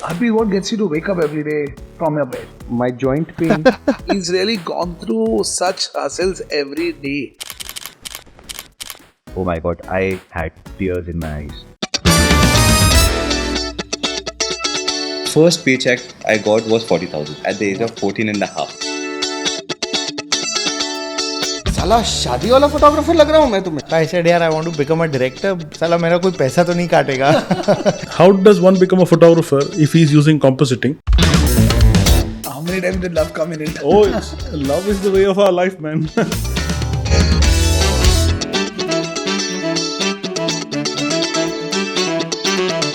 Abhi, what gets you to wake up every day from your bed? My joint pain. He's really gone through such hustles every day. Oh my god, I had tears in my eyes. First paycheck I got was 40,000 at the age of 14 and a half. साला शादी वाला photographer लग रहा हूँ मैं तुम्हें. I said यार I want to become a director. साला मेरा कोई पैसा तो नहीं काटेगा. How does one become a photographer if he's using compositing? How many times did love come in it? Oh, love is the way of our life, man.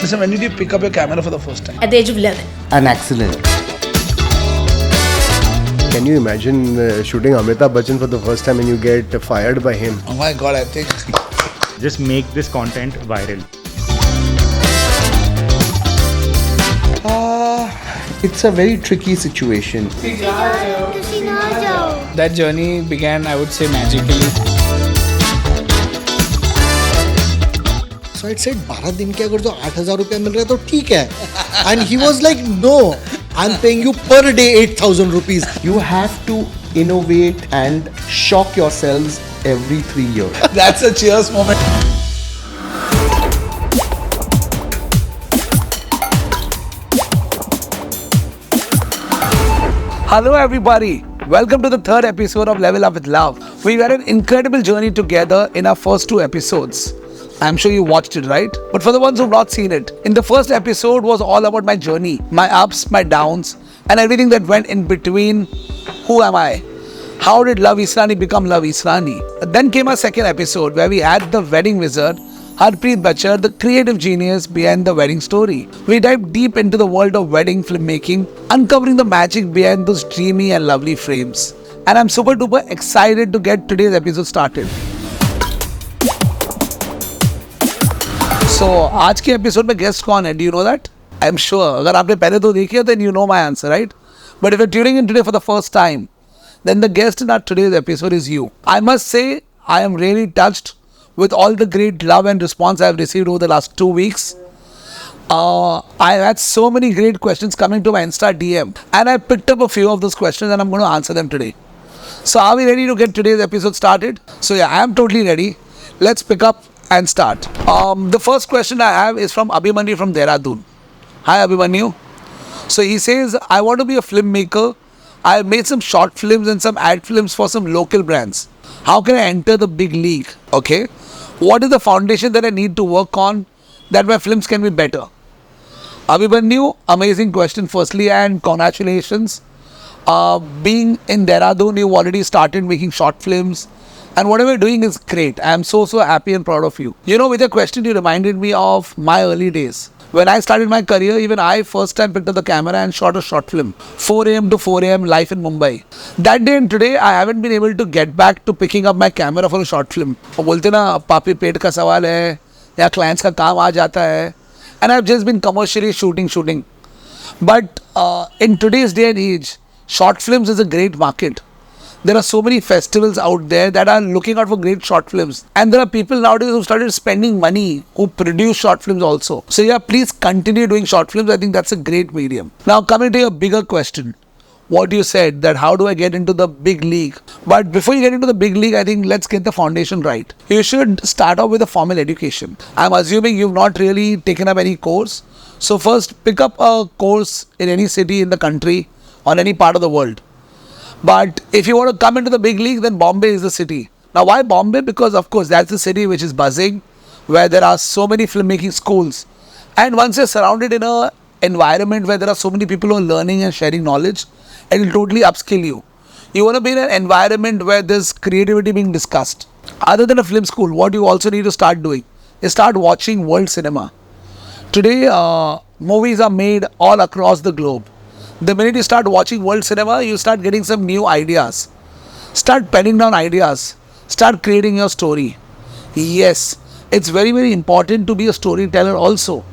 Listen, when did you pick up your camera for the first time? At the age of 11. An accident. Can you imagine shooting Amitabh Bachchan for the first time and you get fired by him? Oh my god, I think. Just make this content viral. It's a very tricky situation. That journey began, I would say, magically. So I said, 12 दिन के अगर जो 8,000 रुपया मिल रहा है तो ठीक है. And he was like, no, I'm paying you per day 8,000 rupees. You have to innovate and shock yourselves every 3 years. That's a cheers moment. Hello everybody. Welcome to the third episode of Level Up with Love. We've had an incredible journey together in our first 2 episodes. I'm sure you watched it, right? But for the ones who've not seen it, in the first episode was all about my journey, my ups, my downs, and everything that went in between. Who am I? How did Luv Israni become Luv Israni? Then came our second episode where we had the wedding wizard, Harpreet Bachar, the creative genius behind the wedding story. We dived deep into the world of wedding filmmaking, uncovering the magic behind those dreamy and lovely frames. And I'm super duper excited to get today's episode started. So, आज के episode में guest कौन है? Do you know that? I'm sure. अगर आपने पहले तो देखी है, then you know my answer, right? But if you're tuning in today for the first time, then the guest in our today's episode is you. I must say, I am really touched with all the great love and response I've received over the last 2 weeks. I've had so many great questions coming to my Insta DM, and I picked up a few of those questions and I'm going to answer them today. So, are we ready to get today's episode started? So, yeah, I am totally ready. Let's pick up and start. The first question I have is from Abhimanyu from Dehradun. Hi Abhimanyu. So he says, I want to be a filmmaker. I have made some short films and some ad films for some local brands. How can I enter the big league? Okay. What is the foundation that I need to work on that my films can be better? Abhimanyu, amazing question firstly, and congratulations. Being in Dehradun, you've already started making short films. And whatever you're doing is great. I'm so happy and proud of you. You know, with your question, you reminded me of my early days. When I started my career, even I first time picked up the camera and shot a short film. 4 a.m. to 4 a.m. life in Mumbai. That day and today, I haven't been able to get back to picking up my camera for a short film. वो बोलते ना पापी पेट का सवाल है या clients का काम आ जाता है. And I've just been commercially shooting. But in today's day and age, short films is a great market. There are so many festivals out there that are looking out for great short films. And there are people nowadays who started spending money who produce short films also. So yeah, please continue doing short films. I think that's a great medium. Now coming to your bigger question. What you said, that how do I get into the big league? But before you get into the big league, I think let's get the foundation right. You should start off with a formal education. I'm assuming you've not really taken up any course. So first pick up a course in any city in the country or any part of the world. But if you want to come into the big league, then Bombay is the city. Now, why Bombay? Because, of course, that's the city which is buzzing, where there are so many filmmaking schools. And once you're surrounded in an environment where there are so many people who are learning and sharing knowledge, it will totally upskill you. You want to be in an environment where there's creativity being discussed. Other than a film school, what you also need to start doing is start watching world cinema. Today, movies are made all across the globe. The minute you start watching world cinema, you start getting some new ideas. Start penning down ideas. Start creating your story. Yes, it's very important to be a storyteller also.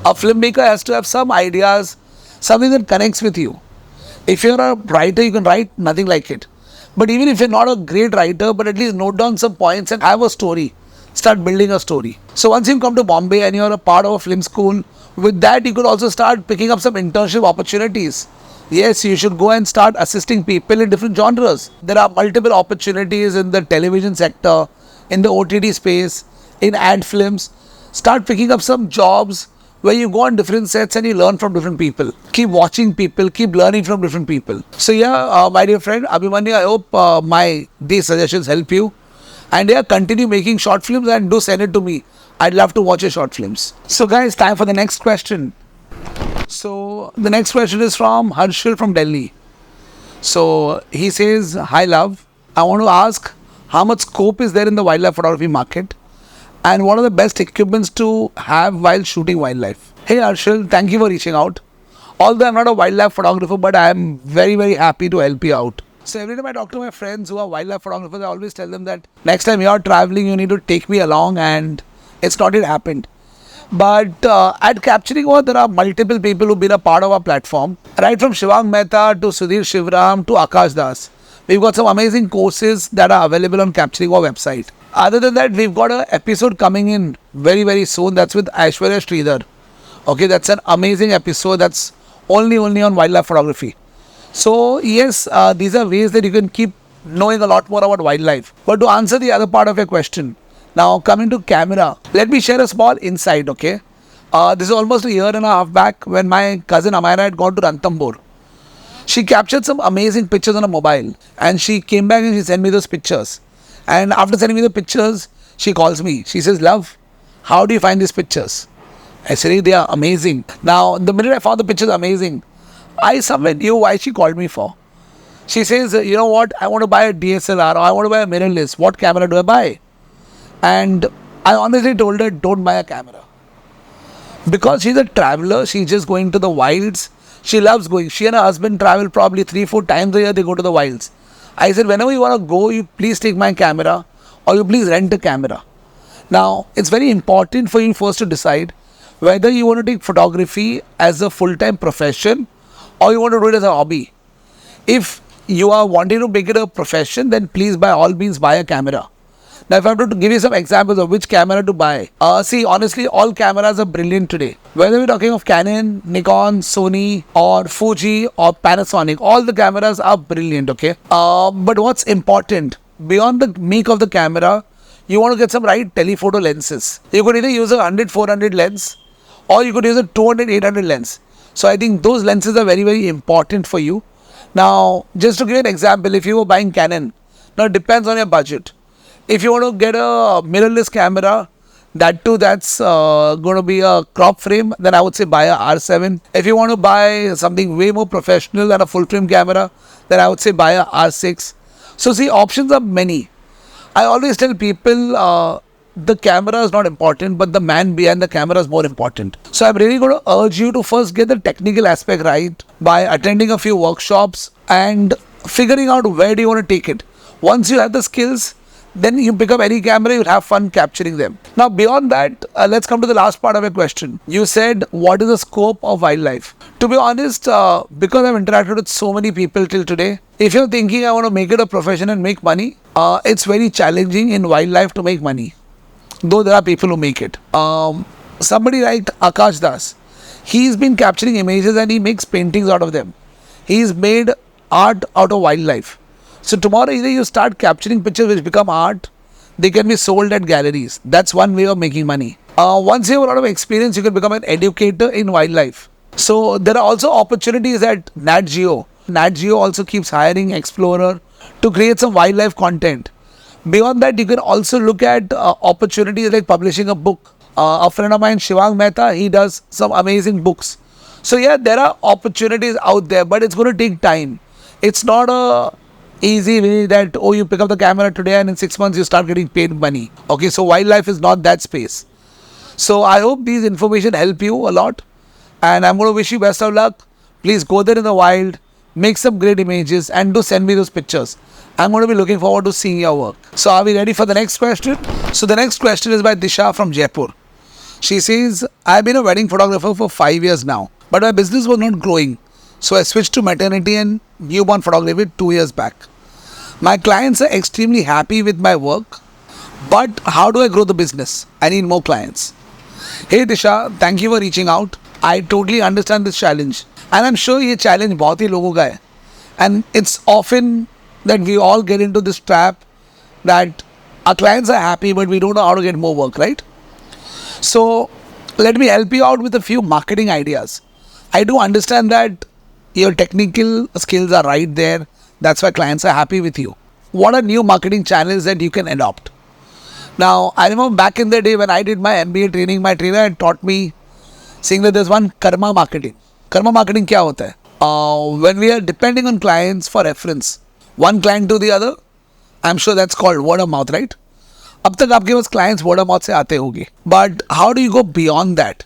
A filmmaker has to have some ideas, something that connects with you. If you're a writer, you can write nothing like it. But even if you're not a great writer, but at least note down some points and have a story. start building a story. So once you come to Bombay and you're a part of a film school, with that you could also start picking up some internship opportunities. Yes, you should go and start assisting people in different genres. There are multiple opportunities in the television sector, in the OTT space, in ad films. Start picking up some jobs where you go on different sets and you learn from different people. Keep watching people, keep learning from different people. So yeah, my dear friend Abhimanyu, I hope these suggestions help you. And yeah, continue making short films and do send it to me. I'd love to watch your short films. So guys, time for the next question. So the next question is from Harshil from Delhi. So he says, hi love, I want to ask how much scope is there in the wildlife photography market and what are the best equipments to have while shooting wildlife? Hey Harshil, thank you for reaching out. Although I'm not a wildlife photographer, but I am very, very happy to help you out. So every time I talk to my friends who are wildlife photographers, I always tell them that next time you are traveling, you need to take me along, and it's not yet happened. But at Capturing War, there are multiple people who've been a part of our platform. Right from Shivang Mehta to Sudhir Shivram to Akash Das. We've got some amazing courses that are available on Capturing War website. Other than that, we've got an episode coming in very, very soon. That's with Aishwarya Sridhar. Okay, that's an amazing episode. That's only on wildlife photography. So yes, these are ways that you can keep knowing a lot more about wildlife. But to answer the other part of your question, now coming to camera, let me share a small insight, okay? This is almost a year and a half back when my cousin Amira had gone to Ranthambore. She captured some amazing pictures on a mobile and she came back and she sent me those pictures. And after sending me the pictures, she calls me. She says, Love, how do you find these pictures? I said, they are amazing. Now, the minute I found the pictures amazing, I somewhere knew why she called me for. She says, you know what, I want to buy a DSLR or I want to buy a mirrorless. What camera do I buy? And I honestly told her, don't buy a camera. Because she's a traveler, she's just going to the wilds. She loves going. She and her husband travel probably 3-4 times a year, they go to the wilds. I said, whenever you want to go, you please take my camera or you please rent a camera. Now, it's very important for you first to decide whether you want to take photography as a full-time profession or you want to do it as a hobby. If you are wanting to make it a profession, then please by all means buy a camera. Now, if I have to give you some examples of which camera to buy, see, honestly, all cameras are brilliant today. Whether we're talking of Canon, Nikon, Sony, or Fuji, or Panasonic, all the cameras are brilliant, okay? But what's important, beyond the make of the camera, you want to get some right telephoto lenses. You could either use a 100-400 lens, or you could use a 200-800 lens. So I think those lenses are very, very important for you. Now, just to give you an example, if you were buying Canon, now it depends on your budget. If you want to get a mirrorless camera, that too, that's going to be a crop frame, then I would say buy a R7. If you want to buy something way more professional than a full frame camera, then I would say buy a R6. So see, options are many. I always tell people the camera is not important, but the man behind the camera is more important. So I'm really going to urge you to first get the technical aspect right by attending a few workshops and figuring out where do you want to take it. Once you have the skills, then you pick up any camera, you'll have fun capturing them. Now, beyond that, let's come to the last part of your question. You said, what is the scope of wildlife? To be honest, because I've interacted with so many people till today, if you're thinking I want to make it a profession and make money, it's very challenging in wildlife to make money. Though there are people who make it. Somebody like Akash Das, he's been capturing images and he makes paintings out of them. He's made art out of wildlife. So tomorrow either you start capturing pictures which become art, they can be sold at galleries. That's one way of making money. Once you have a lot of experience, you can become an educator in wildlife. So there are also opportunities at Nat Geo. Nat Geo also keeps hiring explorer to create some wildlife content. Beyond that, you can also look at opportunities like publishing a book. A friend of mine, Shivang Mehta, he does some amazing books. So yeah, there are opportunities out there, but it's going to take time. It's not a easy way that, oh, you pick up the camera today and in 6 months you start getting paid money. Okay, so wildlife is not that space. So I hope these information help you a lot. And I'm going to wish you best of luck. Please go there in the wild, make some great images and do send me those pictures. I'm going to be looking forward to seeing your work. So are we ready for the next question? So the next question is by Disha from Jaipur. She says, I've been a wedding photographer for 5 years now, but my business was not growing. So I switched to maternity and newborn photography 2 years back. My clients are extremely happy with my work, But how do I grow the business? I need more clients. Hey Disha, thank you for reaching out. I totally understand this challenge. And I'm sure ये challenge बहुत ही लोगों का है. And it's often that we all get into this trap that our clients are happy but we don't know how to get more work, right? So let me help you out with a few marketing ideas. I do understand that your technical skills are right there. That's why clients are happy with you. What are new marketing channels that you can adopt? Now, I remember back in the day when I did my MBA training, my trainer had taught me saying that there's one karma marketing. Karma marketing क्या होता है? When we are depending on clients for reference, one client to the other, I'm sure that's called word of mouth, right? अब तक आपके पास clients word of mouth से आते होंगे. But how do you go beyond that?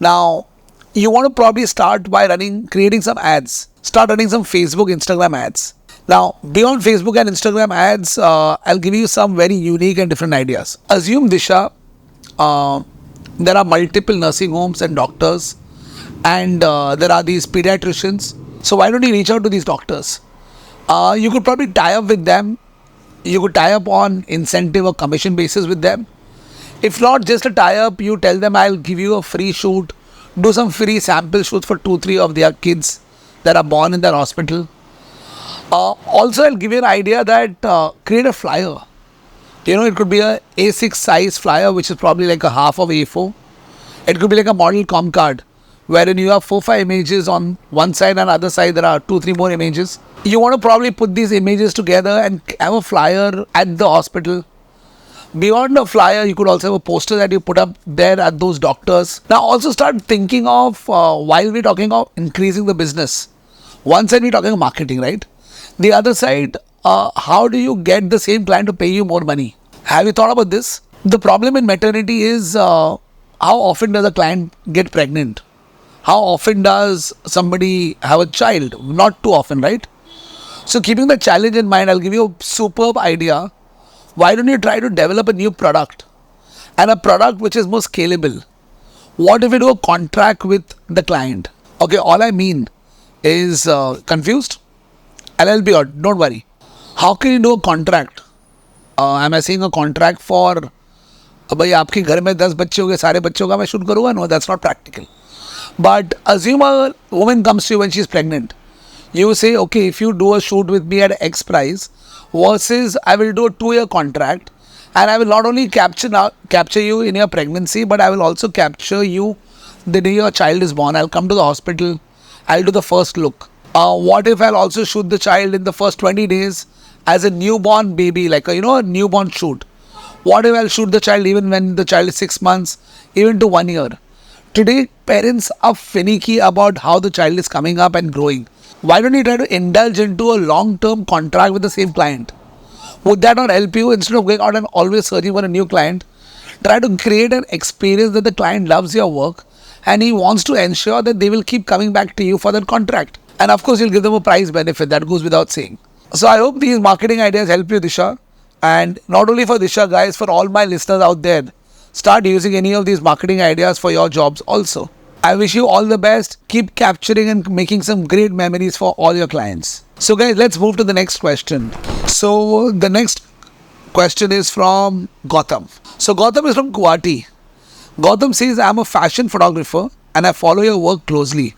Now, you want to probably start by creating some ads. Start running some Facebook, Instagram ads. Now, beyond Facebook and Instagram ads, I'll give you some very unique and different ideas. Assume, Disha, there are multiple nursing homes and doctors, and there are these pediatricians. So why don't you reach out to these doctors? You could probably tie up with them. You could tie up on incentive or commission basis with them. If not just a tie up, you tell them I'll give you a free shoot, do some free sample shoots for 2-3 of their kids that are born in their hospital. Also, I'll give you an idea that create a flyer. You know, it could be a A6 size flyer, which is probably like a half of A4. It could be like a model com card, wherein you have 4-5 images on one side and other side there are 2-3 more images. You want to probably put these images together and have a flyer at the hospital. Beyond the flyer, you could also have a poster that you put up there at those doctors. Now, also start thinking of, while we're talking of increasing the business, one side we're talking of marketing, right? The other side, how do you get the same client to pay you more money? Have you thought about this? The problem in maternity is how often does a client get pregnant? How often does somebody have a child? Not too often, right? So keeping the challenge in mind, I'll give you a superb idea. Why don't you try to develop a new product and a product which is more scalable? What if you do a contract with the client? Okay, all I mean is confused? I'll help you out, don't worry. How can you do a contract? Am I saying a contract for भाई आपके घर में 10 बच्चे हो गए, सारे बच्चों का मैं शूट करूँगा? No, that's not practical. But assume a woman comes to you when she's pregnant. You say, okay, if you do a shoot with me at X price versus I will do a 2-year contract and I will not only capture you in your pregnancy, but I will also capture you the day your child is born. I'll come to the hospital. I'll do the first look. What if I'll also shoot the child in the first 20 days as a newborn baby, like a newborn shoot? What if I'll shoot the child even when the child is 6 months, even to 1 year? Today, parents are finicky about how the child is coming up and growing. Why don't you try to indulge into a long-term contract with the same client? Would that not help you? Instead of going out and always searching for a new client, try to create an experience that the client loves your work and he wants to ensure that they will keep coming back to you for that contract. And of course, you'll give them a price benefit. That goes without saying. So I hope these marketing ideas help you, Disha. And not only for Disha, guys, for all my listeners out there, start using any of these marketing ideas for your jobs also. I wish you all the best. Keep capturing and making some great memories for all your clients. So guys, let's move to the next question. So the next question is from Gautam. So Gautam is from Guwahati. Gautam says, I'm a fashion photographer and I follow your work closely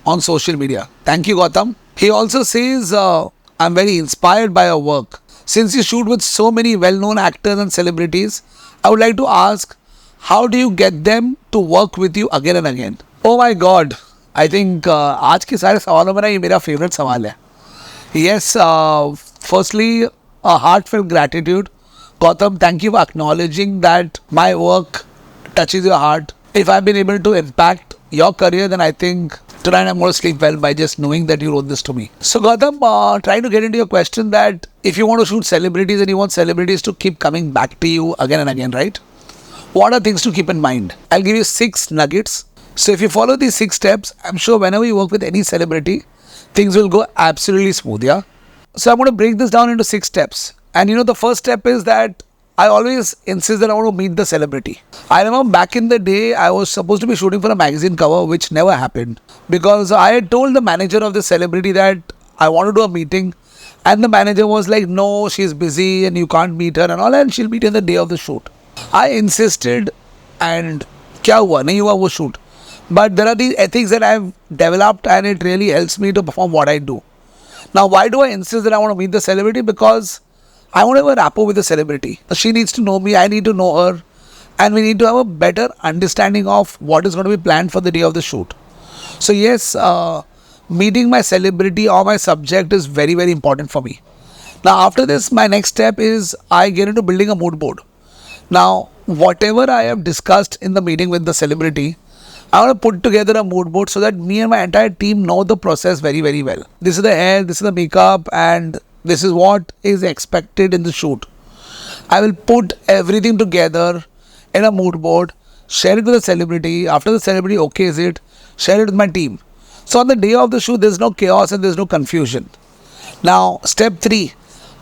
on social media. Thank you, Gautam. He also says, I'm very inspired by your work. Since you shoot with so many well-known actors and celebrities, I would like to ask, how do you get them to work with you again and again? Oh my God. I think आज के सारे सवालों में ना ये मेरा favorite सवाल है. Yes, firstly, a heartfelt gratitude. Gautam, thank you for acknowledging that my work touches your heart. If I've been able to impact your career, then I think tonight I'm going to sleep well by just knowing that you wrote this to me. So Gautam, trying to get into your question that if you want to shoot celebrities and you want celebrities to keep coming back to you again and again, right? What are things to keep in mind? I'll give you 6 nuggets. So if you follow these 6 steps, I'm sure whenever you work with any celebrity, things will go absolutely smooth, yeah? So I'm going to break this down into 6 steps. And the first step is that I always insist that I want to meet the celebrity. I remember back in the day, I was supposed to be shooting for a magazine cover, which never happened. Because I had told the manager of the celebrity that I want to do a meeting And the manager was like, no, she's busy and you can't meet her and all, and she'll meet you on the day of the shoot. I insisted, and kya hua? Nahi hua wo shoot. But there are these ethics that I've developed, and it really helps me to perform what I do. Now, why do I insist that I want to meet the celebrity? Because I want to have a rapport with the celebrity. She needs to know me, I need to know her, and we need to have a better understanding of what is going to be planned for the day of the shoot. So yes, meeting my celebrity or my subject is very, very important for me. Now, after this, my next step is I get into building a mood board. Now, whatever I have discussed in the meeting with the celebrity, I want to put together a mood board so that me and my entire team know the process very, very well. This is the hair, this is the makeup, and this is what is expected in the shoot. I will put everything together in a mood board, share it with the celebrity. After the celebrity okays it, share it with my team. So on the day of the shoot, there's no chaos and there's no confusion. Now, step 3.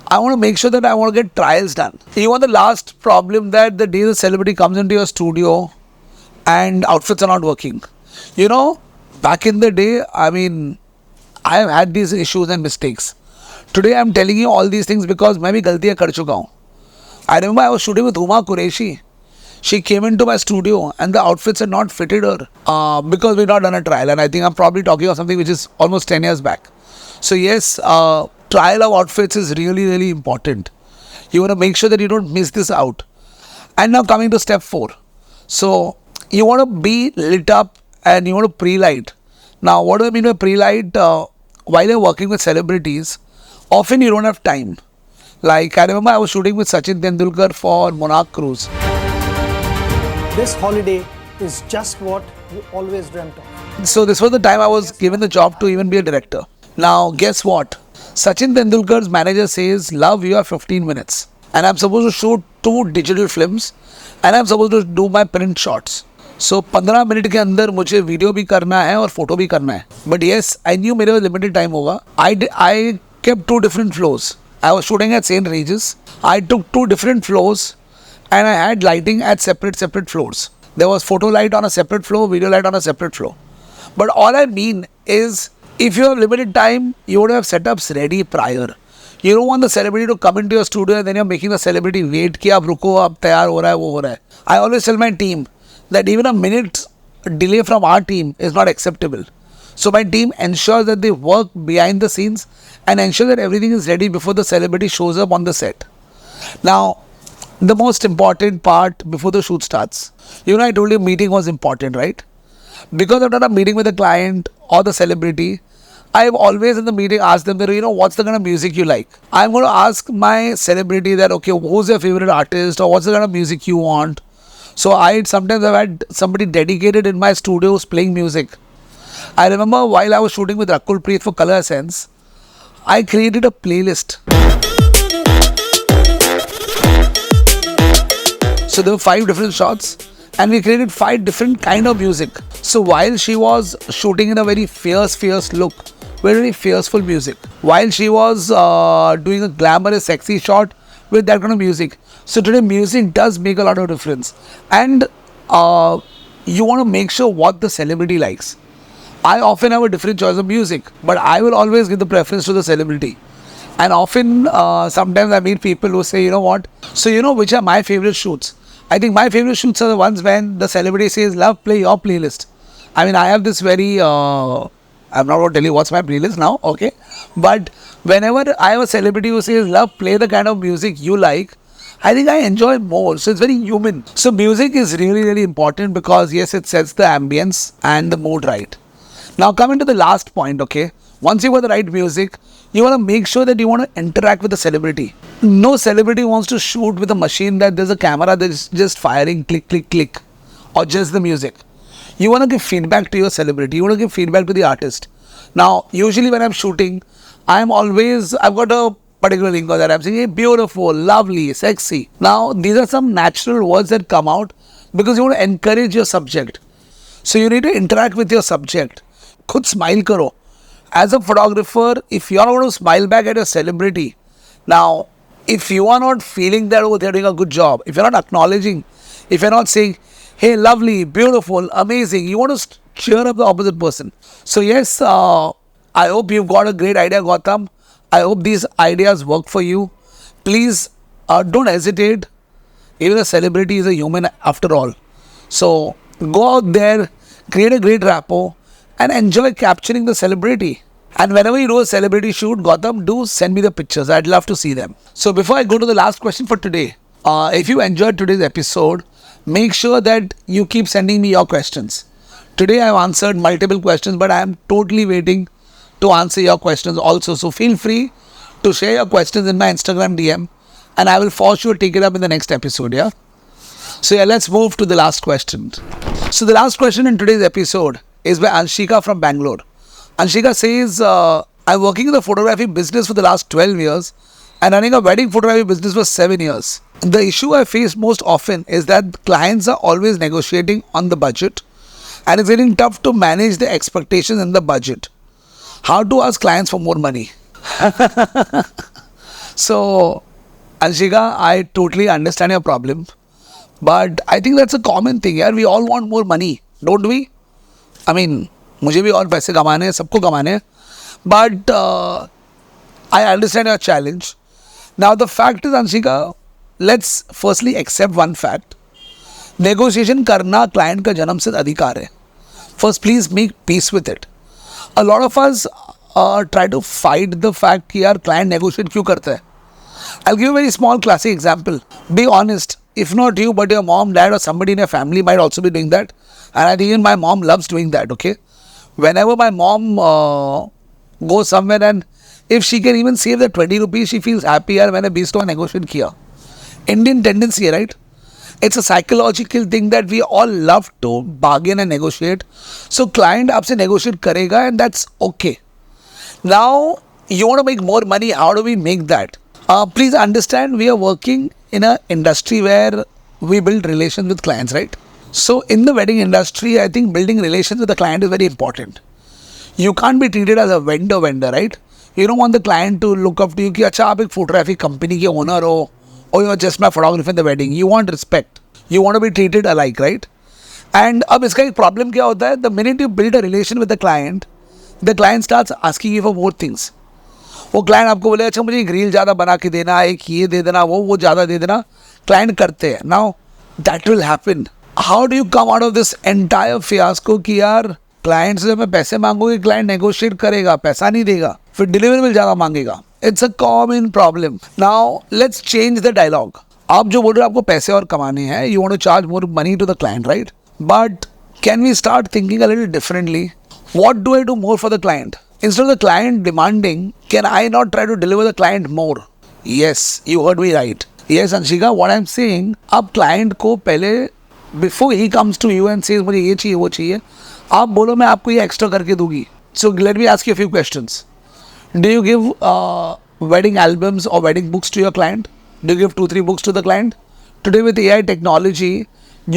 I want to make sure that I want to get trials done. You want the last problem that the day the celebrity comes into your studio and outfits are not working. You know, back in the day, I mean, I have had these issues and mistakes. Today I'm telling you all these things because मैं भी गलतियाँ कर चुका हूँ. I remember I was shooting with Huma Qureshi. She came into my studio and the outfits had not fitted her because we'd not done a trial, and I think I'm probably talking of something which is almost 10 years back. So yes, trial of outfits is really, really important. You want to make sure that you don't miss this out. And now coming to step 4. So you want to be lit up and you want to pre-light. Now what do I mean by pre-light? While you're working with celebrities, often you don't have time. Like I remember I was shooting with Sachin Tendulkar for Monarch Cruise. This holiday is just what you always dreamt of. So this was the time I was given the job to even be a director. Now guess what? Sachin Tendulkar's manager says, Love, you have 15 minutes. And I'm supposed to shoot 2 digital films and I'm supposed to do my print shots. So 15 minute के अंदर मुझे video भी करना है और photo भी करना है. But yes, I knew मेरे पास limited time होगा. I kept 2 different floors. I was shooting at St. Regis. I took 2 different floors and I had lighting at separate floors. There was photo light on a separate floor, video light on a separate floor. But all I mean is, if you have limited time, you would have setups ready prior. You don't want the celebrity to come into your studio and then you're making the celebrity wait कि आप रुको, अब तैयार हो रहा है, वो हो रहा है. I always tell my team that even a minute delay from our team is not acceptable. So my team ensures that they work behind the scenes and ensure that everything is ready before the celebrity shows up on the set. Now, the most important part before the shoot starts. You know, I told you meeting was important, right? Because I've done a meeting with a client or the celebrity, I've always in the meeting asked them that, you know, what's the kind of music you like? I'm going to ask my celebrity that, okay, who's your favorite artist or what's the kind of music you want? So sometimes I've had somebody dedicated in my studio who's playing music. I remember while I was shooting with Rakul Preet for Color Sense, I created a playlist. So there were 5 different shots and we created 5 different kind of music. So while she was shooting in a very fierce look, very fierceful music. While she was doing a glamorous, sexy shot with that kind of music. So today music does make a lot of difference. And you want to make sure what the celebrity likes. I often have a different choice of music, but I will always give the preference to the celebrity. And often, sometimes I meet people who say, you know what? So you know which are my favorite shoots? I think my favorite shoots are the ones when the celebrity says, Love, play your playlist. I mean, I have this very, I'm not going to tell you what's my playlist now, okay? But whenever I have a celebrity who says, Love, play the kind of music you like, I think I enjoy more. So it's very human. So music is really, really important because yes, it sets the ambience and the mood right. Now coming to the last point, okay? Once you got the right music, you want to make sure that you want to interact with the celebrity. No celebrity wants to shoot with a machine that there's a camera that is just firing click, click, click, or just the music. You want to give feedback to your celebrity. You want to give feedback to the artist. Now, usually when I'm shooting, I've got a particular lingo that I'm saying, hey, beautiful, lovely, sexy. Now, these are some natural words that come out because you want to encourage your subject. So you need to interact with your subject. Khud smile karo. As a photographer, if you are going to smile back at a celebrity, now, if you are not feeling that, oh, they're doing a good job, if you're not acknowledging, if you're not saying, hey, lovely, beautiful, amazing, you want to cheer up the opposite person. So yes, I hope you've got a great idea, Gautam. I hope these ideas work for you. Please don't hesitate. Even a celebrity is a human after all. So go out there, create a great rapport, and enjoy capturing the celebrity. And whenever you do a celebrity shoot, Gautam, do send me the pictures. I'd love to see them. So before I go to the last question for today, if you enjoyed today's episode, make sure that you keep sending me your questions. Today I've answered multiple questions, but I am totally waiting to answer your questions also. So feel free to share your questions in my Instagram DM, and I will for sure take it up in the next episode, yeah? So yeah, let's move to the last question. So the last question in today's episode is by Anshika from Bangalore. Anshika says, I'm working in the photography business for the last 12 years and running a wedding photography business for 7 years. The issue I face most often is that clients are always negotiating on the budget, and it's getting tough to manage the expectations in the budget. How to ask clients for more money? So, Anshika, I totally understand your problem, but I think that's a common thing. यार, we all want more money, don't we? I mean, मुझे भी और पैसे कमाने हैं, सबको कमाने हैं. But I understand your challenge. Now the fact is, Anshika, let's firstly accept one fact. Negotiation करना client का जन्मसिद्ध अधिकार है. First, please make peace with it. A lot of us try to fight the fact कि यार client negotiate क्यों करता है. I'll give you a very small classic example. Be honest. If not you, but your mom, dad, or somebody in your family might also be doing that. And I think even my mom loves doing that, okay? Whenever my mom goes somewhere and if she can even save the 20 rupees, she feels happier when a beast to negotiate kiya. Indian tendency, right? It's a psychological thing that we all love to bargain and negotiate. So client aapse negotiate karega and that's okay. Now, you want to make more money. How do we make that? Please understand, we are working in an industry where we build relations with clients, right? So in the wedding industry, I think building relations with the client is very important. You can't be treated as a vendor, right? You don't want the client to look up to you कि अच्छा आप एक photography company के owner हो, or you're just my photographer in the wedding. You want respect. You want to be treated alike, right? And अब इसका एक problem क्या होता है? The minute you build a relation with the client starts asking you for more things. वो client आपको बोले अच्छा मुझे एक रील ज़्यादा बना के देना, एक ये दे देना, वो ज़्यादा दे देना, क्लाइंट करते हैं. Now that will happen. How do you come out of this entire fiasco कि यार क्लाइंट से जब मैं पैसे मांगूंगी, क्लाइंट नेगोशिएट करेगा, पैसा नहीं देगा, फिर डिलीवरी ज़्यादा मांगेगा. It's a common problem. Now let's change the dialogue. आप जो बोल रहे हो आपको पैसे और कमाने हैं, you want to charge more money to the client, right? But can we start thinking a little differently? What do I do more for the client? Instead of the client demanding, can I not try to deliver the client more? Yes, you heard me right. Yes, Anshika, what I'm saying, आप client को पहले, before he comes to you and says मुझे ये चाहिए वो चाहिए, आप बोलो मैं आपको ये extra करके दूंगी. So let me ask you a few questions. Do you give wedding albums or wedding books to your client? Do you give 2-3 books to the client? Today with AI technology,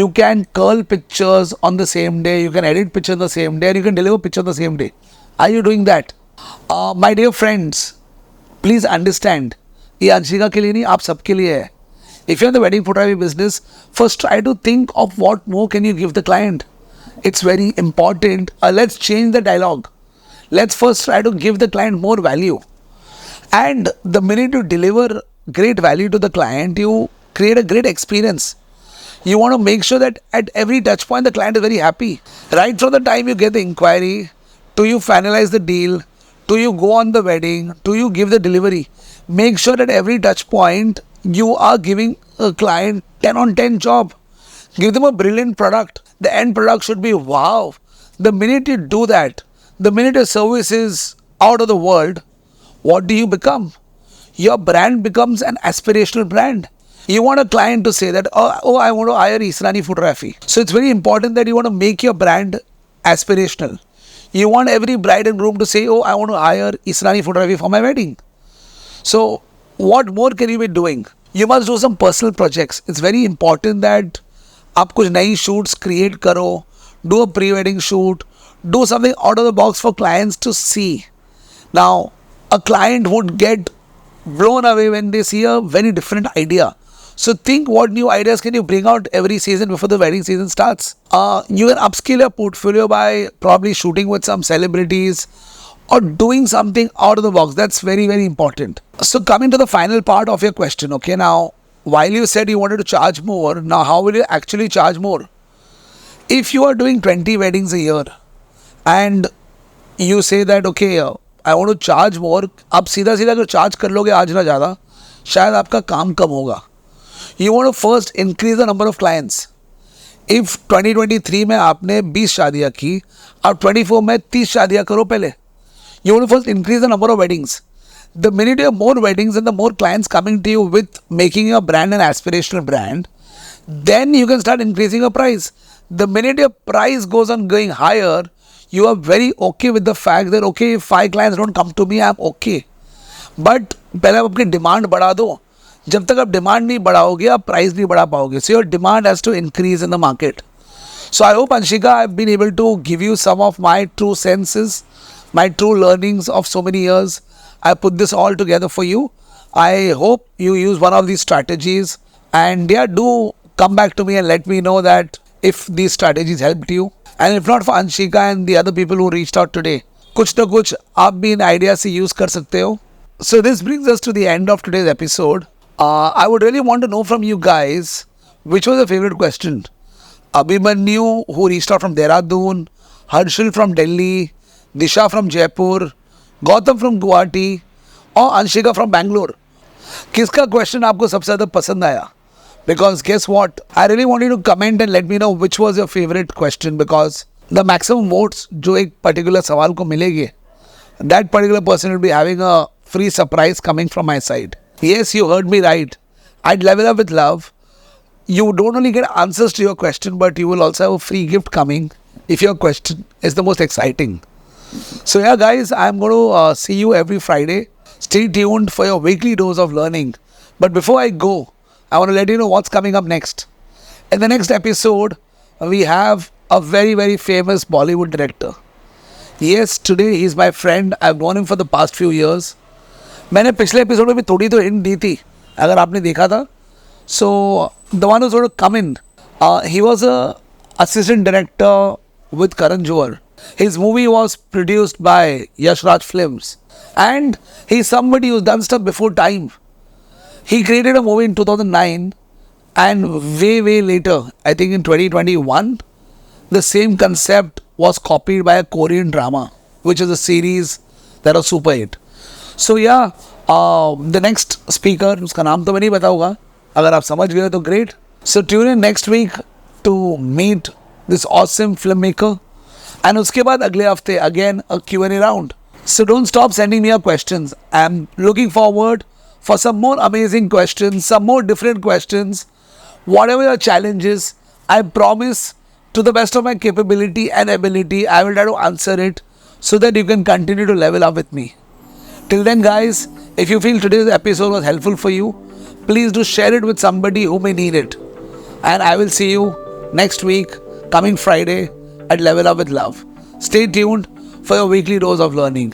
you can curl pictures on the same day, you can edit pictures on the same day, and you can deliver pictures on the same day. Are you doing that? My dear friends, please understand, ये अंशिका के लिए नहीं, आप सबके लिए है. If you're in the wedding photography business, first try to think of what more can you give the client. It's very important. Let's change the dialogue. Let's first try to give the client more value. And the minute you deliver great value to the client, you create a great experience. You want to make sure that at every touch point, the client is very happy. Right from the time you get the inquiry, do you finalize the deal? Do you go on the wedding? Do you give the delivery? Make sure that every touch point you are giving a client 10 on 10 job. Give them a brilliant product. The end product should be wow. The minute you do that, the minute your service is out of the world, what do you become? Your brand becomes an aspirational brand. You want a client to say that, oh, I want to hire Israni photography. So it's very important that you want to make your brand aspirational. You want every bride and groom to say, oh, I want to hire Israni photography for my wedding. So what more can you be doing? You must do some personal projects. It's very important that आप कुछ नई shoots create करो, do a pre-wedding shoot, do something out of the box for clients to see. Now, a client would get blown away when they see a very different idea. So think what new ideas can you bring out every season before the wedding season starts. You can upscale your portfolio by probably shooting with some celebrities or doing something out of the box. That's very, very important. So coming to the final part of your question, okay, now, while you said you wanted to charge more, now how will you actually charge more? If you are doing 20 weddings a year and you say that, okay, I want to charge more, आप सीधा सीधा अगर charge कर लोगे आज ना ज़्यादा, शायद आपका काम कम होगा. You want to first increase the number of clients. If 2023 में आपने 20 शादियाँ की, आप 24 में 30 शादियाँ करो पहले. You want to first increase the number of weddings. The minute you have more weddings and the more clients coming to you with making your brand an aspirational brand, then you can start increasing your price. The minute your price goes on going higher, you are very okay with the fact that, okay, if 5 clients don't come to me, I'm okay. But पहले आप अपनी demand बढ़ा दो. जब तक आप demand नहीं बढ़ाओगे, आप प्राइस नहीं बढ़ा पाओगे. So your demand has to increase in the market. So I hope, Anshika, I've been able to give you some of my true senses, my true learnings of so many years. I put this all together for you. I hope you use one of these strategies. And yeah, do come back to me and let me know that if these strategies helped you. And if not, for Anshika and the other people who reached out today, कुछ ना कुछ आप भी इन idea से use कर सकते हो. So this brings us to the end of today's episode. I would really want to know from you guys, which was your favorite question? Abhimanyu, who reached out from Dehradun, Harshil from Delhi, Disha from Jaipur, Gautam from Guwahati, or Anshika from Bangalore. किसका question आपको सबसे ज़्यादा पसंद आया? Because guess what? I really want you to comment and let me know which was your favorite question, because the maximum votes जो एक particular सवाल को मिलेगी, that particular person will be having a free surprise coming from my side. Yes, you heard me right. At Level Up with Love, you don't only get answers to your question, but you will also have a free gift coming if your question is the most exciting. So yeah, guys, I'm going to see you every Friday. Stay tuned for your weekly dose of learning. But before I go, I want to let you know what's coming up next. In the next episode, we have a very, very famous Bollywood director. Yes, today he's my friend. I've known him for the past few years. मैंने पिछले episode में भी थोड़ी तो hint दी थी, अगर आपने देखा था. So the one who's going to come in, he was a assistant director with Karan Johar. His movie was produced by Yash Raj Films, and he's somebody who's done stuff before time. He created a movie in 2009, and way later, I think in 2021, the same concept was copied by a Korean drama, which is a series that was super hit. So yeah, the next speaker, उसका नाम तो मैं नहीं बताऊंगा, अगर आप समझ गए तो great. So tune in next week to meet this awesome filmmaker, and उसके बाद अगले हफ्ते again a Q&A round. So don't stop sending me your questions. I'm looking forward for some more amazing questions, some more different questions. Whatever your challenge is, I promise to the best of my capability and ability, I will try to answer it so that you can continue to level up with me. Till then, guys, if you feel today's episode was helpful for you, please do share it with somebody who may need it. And I will see you next week, coming Friday, at Level Up with Love. Stay tuned for your weekly dose of learning.